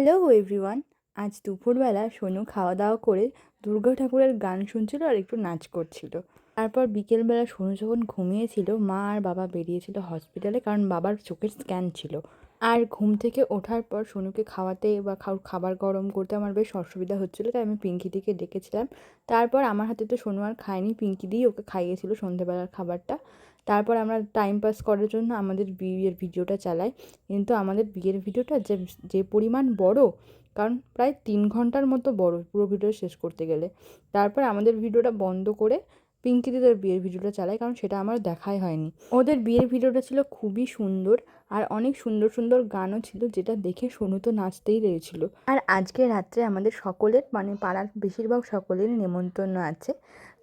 Hello everyone. আজ দুপুরবেলা সোনু খাওয়া দাওয়া করে দুর্গা ঠাকুরের গান শুনছিল আর একটু নাচ করছিল। তারপর বিকেলবেলা সোনু যখন ঘুমিয়েছিল, মা আর বাবা বেরিয়েছিল হসপিটালে, কারণ বাবার চোখের স্ক্যান ছিল। আর ঘুম থেকে ওঠার পর সোনুকে খাওয়াতে বা খাবার গরম করতে আমার বেশ অসুবিধা হচ্ছিলো, তাই আমি পিঙ্কিদিকে ডেকেছিলাম। তারপর আমার হাতে তো সোনু আর খায়নি, পিঙ্কিদিই ওকে খাইয়েছিল সন্ধেবেলার খাবারটা। তারপর আমরা টাইম পাস করার জন্য আমাদের বিয়ের ভিডিওটা চালাই, কিন্তু আমাদের বিয়ের ভিডিওটা যে যে পরিমাণ বড়, কারণ প্রায় 3 ঘন্টার মতো বড় পুরো ভিডিও শেষ করতে গেলে। তারপর আমাদের ভিডিওটা বন্ধ করে পিঙ্কিদিদের বিয়ের ভিডিওটা চালাই, কারণ সেটা আমার দেখাই হয়নি। ওদের বিয়ের ভিডিওটা ছিল খুবই সুন্দর, আর অনেক সুন্দর সুন্দর গানও ছিল, যেটা দেখে সোনু তো নাচতেই রয়েছিল। আর আজকে রাত্রে আমাদের সকলের, মানে পাড়ার বেশিরভাগ সকলেরই নেমন্তন্ন আছে।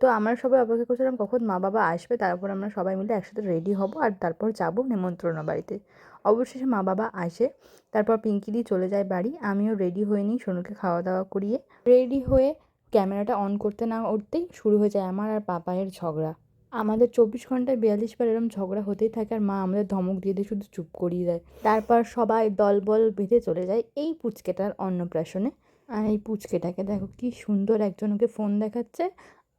তো আমরা সবাই অপেক্ষা করছিলাম কখন মা বাবা আসবে, তারপর আমরা সবাই মিলে একসাথে রেডি হব আর তারপর যাব নেমন্ত্রণ বাড়িতে। অবশেষে মা বাবা আসে, তারপর পিঙ্কিদি চলে যায় বাড়ি। আমিও রেডি হয়ে নিই সোনুকে খাওয়া দাওয়া করিয়ে। রেডি হয়ে ক্যামেরাটা অন করতে না করতেই শুরু হয়ে যায় আমার আর পাপায়ের ঝগড়া। আমাদের 24 ঘন্টায় 42 বার এরকম ঝগড়া হতেই থাকে, আর মা আমাদের ধমক দিয়ে দিয়ে শুধু চুপ করিয়ে দেয়। তারপর সবাই দলবল বেঁধে চলে যায় এই পুচকেটার অন্নপ্রাশনে। আর এই পুচকেটাকে দেখো কি সুন্দর, একজন ওকে ফোন দেখাচ্ছে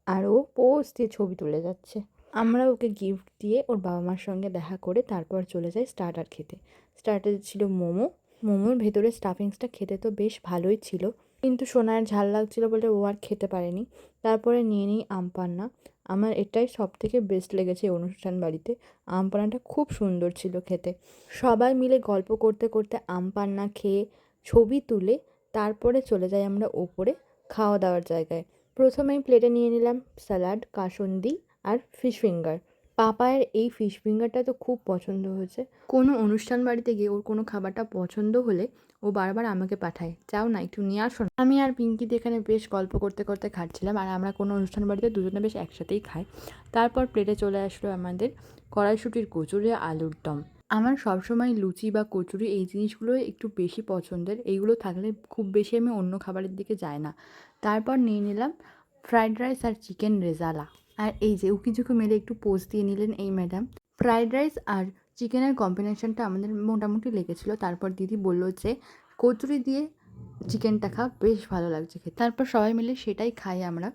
আর ও পোজ দিয়ে ছবি তুলে যাচ্ছে। আমরা ওকে গিফট দিয়ে ওর বাবা মার সঙ্গে দেখা করে তারপর চলে যাই স্টার্টার খেতে। স্টার্টারে ছিল মোমো। মোমোর ভেতরে স্টাফিংসটা খেতে তো বেশ ভালোই ছিল, কিন্তু সোনার ঝাল লাগছিল বলে ও আর খেতে পারেনি। তারপরে নিয়ে নিই আমপান্না। আমার এটাই সব থেকে বেস্ট লেগেছে এই অনুষ্ঠান বাড়িতে। আমপান্নাটা খুব সুন্দর ছিল খেতে। সবাই মিলে গল্প করতে করতে আমপান্না খেয়ে ছবি তুলে তারপরে চলে যাই আমরা ওপরে খাওয়া দাওয়ার জায়গায়। প্রথমেই প্লেটে নিয়ে নিলাম স্যালাড, কাসুন্দি আর ফিশ ফিঙ্গার। পাপায়ের এই ফিশ ফিঙ্গারটা তো খুব পছন্দ হয়েছে। কোনো অনুষ্ঠান বাড়িতে গিয়ে ওর কোনো খাবারটা পছন্দ হলে ও বারবার আমাকে পাঠায়, যাও না একটু নিয়ে আসো না। আমি আর পিঙ্কিদি এখানে বেশ গল্প করতে করতে খাচ্ছিলাম, আর আমরা কোনো অনুষ্ঠান বাড়িতে দুজনে বেশ একসাথেই খাই। তারপর প্লেটে চলে আসলো আমাদের কড়াইশুঁটির কচুরি, আলুর দম। আমার সবসময় লুচি বা কচুরি এই জিনিসগুলো একটু বেশি পছন্দের, এইগুলো থাকলে খুব বেশি আমি অন্য খাবারের দিকে যাই না। তারপর নিয়ে নিলাম ফ্রাইড রাইস আর চিকেন রেজালা। আর এই যে উকিঝুঁকি মেরে একটু পোজ দিয়ে নিলেন এই ম্যাডাম। ফ্রাইড রাইস আর চিকেনের কম্বিনেশনটা আমাদের মোটামুটি লেগেছিলো। তারপর দিদি বললো যে কচুরি দিয়ে চিকেনটা খা, বেশ ভালো লাগছে খেতে। তারপর সবাই মিলে সেটাই খাই আমরা।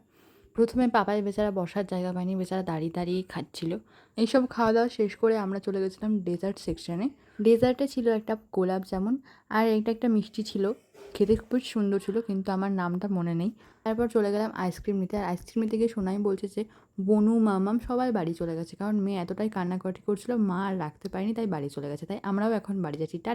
প্রথমে পাপাই বেচারা বসার জায়গা পায়নি, বেচারা দাঁড়িয়ে দাঁড়িয়েই খাচ্ছিল। এইসব খাওয়া দাওয়া শেষ করে আমরা চলে গেছিলাম ডেজার্ট সেকশনে। ডেজার্টে ছিল একটা গোলাপ জামুন, আর এইটা একটা মিষ্টি ছিল, খেতে খুব সুন্দর ছিল, কিন্তু আমার নামটা মনে নেই। তারপর চলে গেলাম আইসক্রিম নিতে। আর আইসক্রিম নিতে গিয়ে সোনাই বলছে যে বনু মামাম সবাই বাড়ি চলে গেছে, কারণ মেয়ে এতটাই কান্নাকাটি করছিল, মা আর রাখতে পারেনি, তাই বাড়ি চলে গেছে। তাই আমরাও এখন বাড়ি যাচ্ছি। টাটা।